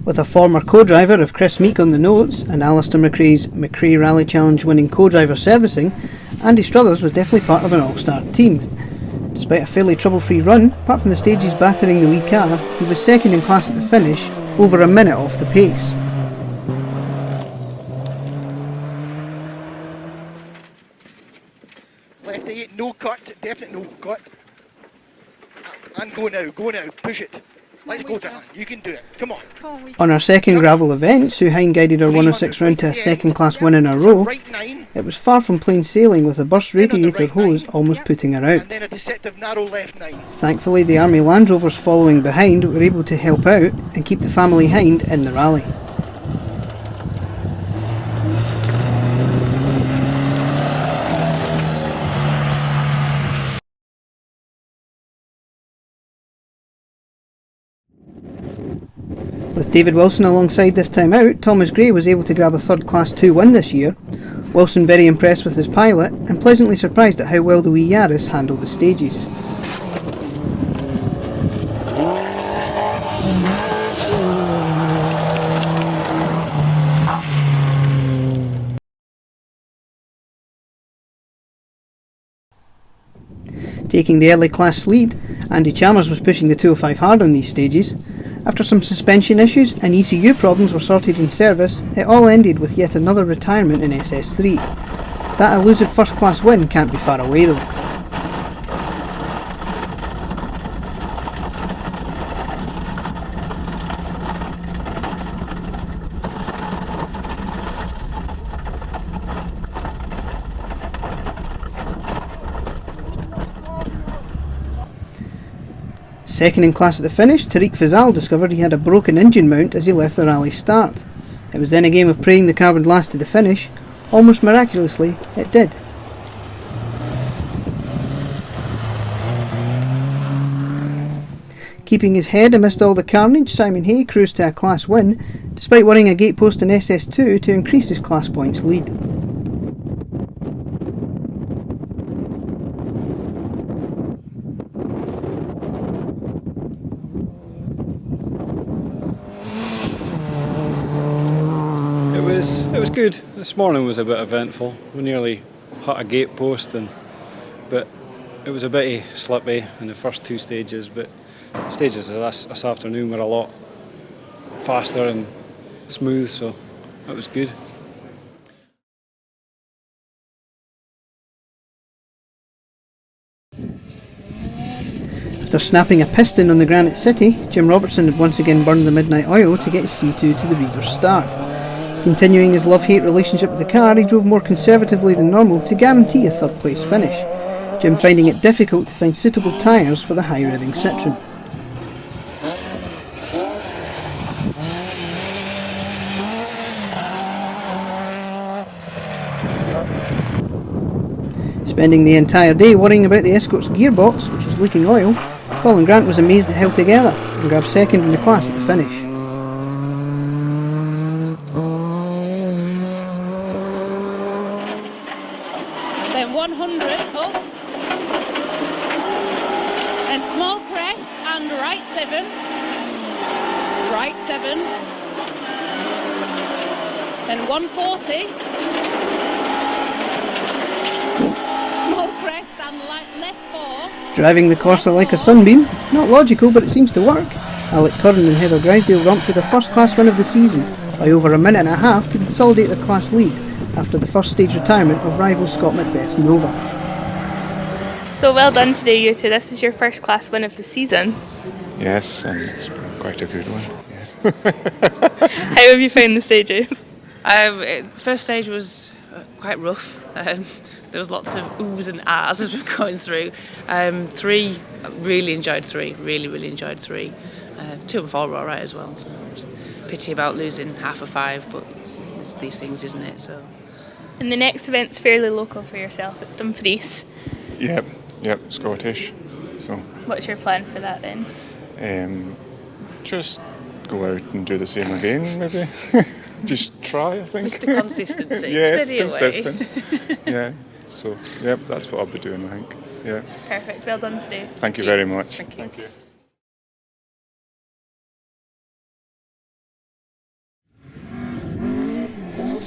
With a former co-driver of Chris Meek on the notes and Alistair McRae's McRae Rally Challenge winning co-driver servicing, Andy Struthers was definitely part of an all-star team. Despite a fairly trouble-free run, apart from the stages battering the wee car, he was second in class at the finish, over a minute off the pace. Left 8, no cut, definite no cut. And go now, push it. Let's go down, you can do it, come on. On our second gravel event, Hynd guided our 106 round to a second class win in a row. It was far from plain sailing, with a burst radiator hose almost putting her out. Thankfully, the Army Land Rovers following behind were able to help out and keep the family Hynd in the rally. With David Wilson alongside this time out, Thomas Gray was able to grab a third Class 2 win this year. Wilson very impressed with his pilot and pleasantly surprised at how well the wee Yaris handled the stages. Taking the early class lead, Andy Chalmers was pushing the 205 hard on these stages. After some suspension issues and ECU problems were sorted in service, it all ended with yet another retirement in SS3. That elusive first class win can't be far away though. Second in class at the finish, Tariq Fazal discovered he had a broken engine mount as he left the rally start. It was then a game of praying the car would last to the finish. Almost miraculously, it did. Keeping his head amidst all the carnage, Simon Hay cruised to a class win, despite winning a gatepost in SS2 to increase his class points lead. It was good. This morning was a bit eventful. We nearly hit a gate post, but it was a bit slippy in the first two stages. But stages this afternoon were a lot faster and smooth, so it was good. After snapping a piston on the Granite City, Jim Robertson had once again burned the midnight oil to get his C2 to the Reivers start. Continuing his love-hate relationship with the car, he drove more conservatively than normal to guarantee a third place finish, Jim finding it difficult to find suitable tyres for the high-revving Citroen. Spending the entire day worrying about the Escort's gearbox, which was leaking oil, Colin Grant was amazed it held together and grabbed second in the class at the finish. Then 100 up, and small crest and right 7, then 140, small crest and left 4. Driving the Corsa like a sunbeam, not logical but it seems to work. Alec Curran and Heather Grisedale romped to the first class win of the season by over a minute and a half to consolidate the class lead after the first stage retirement of rival Scott Macbeth's Nova. So well done today, you two. This is your first class win of the season. Yes, and it's been quite a good one. Yes. How have you found the stages? First stage was quite rough. There was lots of oohs and ahs as we were going through. 3, really enjoyed 3. Really enjoyed 3. 2 and 4 were all right as well. So just pity about losing half a 5, but it's these things, isn't it? So. And the next event's fairly local for yourself. It's Dumfries. Yep, Scottish. So. What's your plan for that then? Just go out and do the same again, maybe. Just try, I think. Mr. Consistency. Yes, Steady consistent. Yeah. So, that's what I'll be doing, I think. Yeah. Perfect. Well done today. Thank you very much. Thank you. Thank you.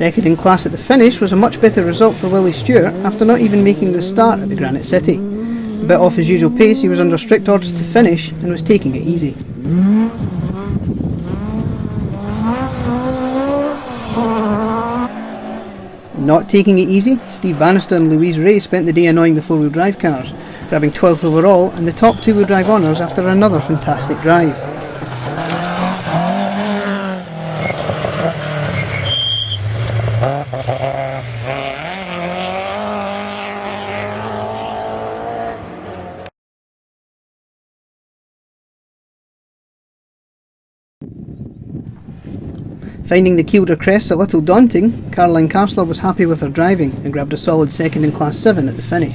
Second in class at the finish was a much better result for Willie Stewart after not even making the start at the Granite City. A bit off his usual pace, he was under strict orders to finish and was taking it easy. Not taking it easy, Steve Bannister and Louise Ray spent the day annoying the four-wheel drive cars, grabbing 12th overall and the top two-wheel drive honours after another fantastic drive. Finding the Kielder Crest a little daunting, Caroline Karsler was happy with her driving and grabbed a solid second in Class 7 at the finish.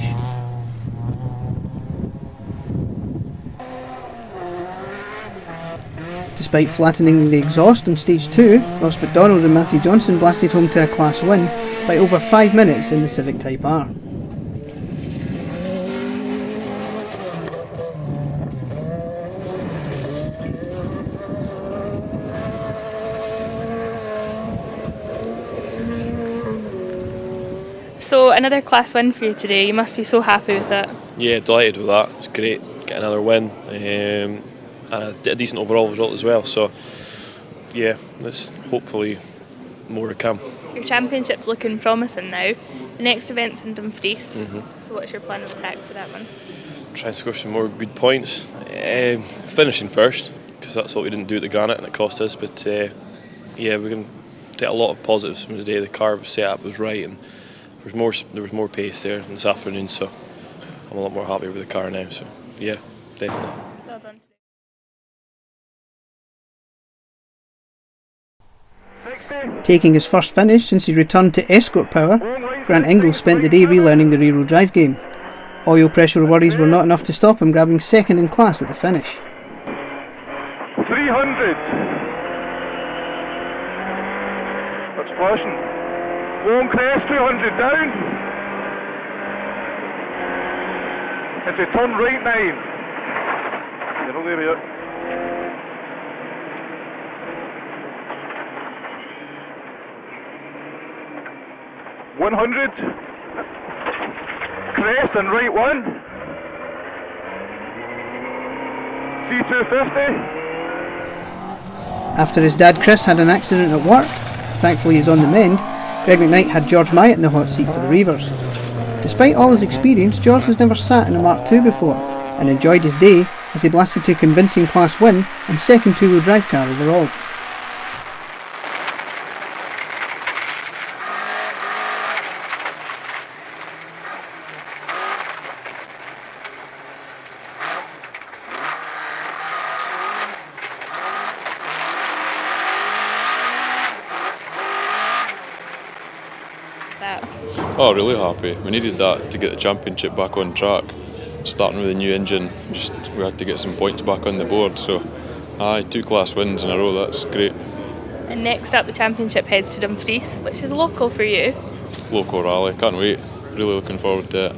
Despite flattening the exhaust on stage 2, Ross MacDonald and Matthew Johnson blasted home to a Class win by over 5 minutes in the Civic Type R. So another class win for you today, you must be so happy with it. Yeah, delighted with that. It's great, get another win and a decent overall result as well, so yeah, there's hopefully more to come. Your championship's looking promising now. The next event's in Dumfries, so what's your plan of attack for that one? Try and score some more good points, finishing first, because that's what we didn't do at the Granite and it cost us, but yeah, we can take a lot of positives from the day. The car setup was right and there was more pace there this afternoon, so I'm a lot more happy with the car now, so yeah, definitely. Well done today. Taking his first finish since he returned to Escort power, Grant Inglis spent the day relearning the rear-wheel drive game. Oil pressure worries were not enough to stop him grabbing second in class at the finish. 300. That's flashing. Long crest, 200 down. Into turn right 9. You're all there yet. $100. Crest and right 1. C250. After his dad Chris had an accident at work, thankfully he's on the mend, Greg McKnight had George Myatt in the hot seat for the Reivers. Despite all his experience, George has never sat in a Mark II before, and enjoyed his day as he blasted to a convincing class win and second two-wheel drive car overall. Oh, really happy. We needed that to get the championship back on track. Starting with a new engine, we had to get some points back on the board. So, 2 class wins in a row, that's great. And next up, the championship heads to Dumfries, which is local for you. Local rally, can't wait. Really looking forward to it.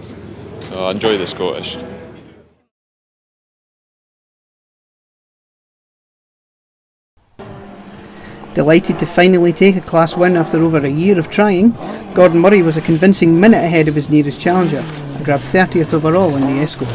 I enjoy the Scottish. Delighted to finally take a class win after over a year of trying, Gordon Murray was a convincing minute ahead of his nearest challenger and grabbed 30th overall in the Escort.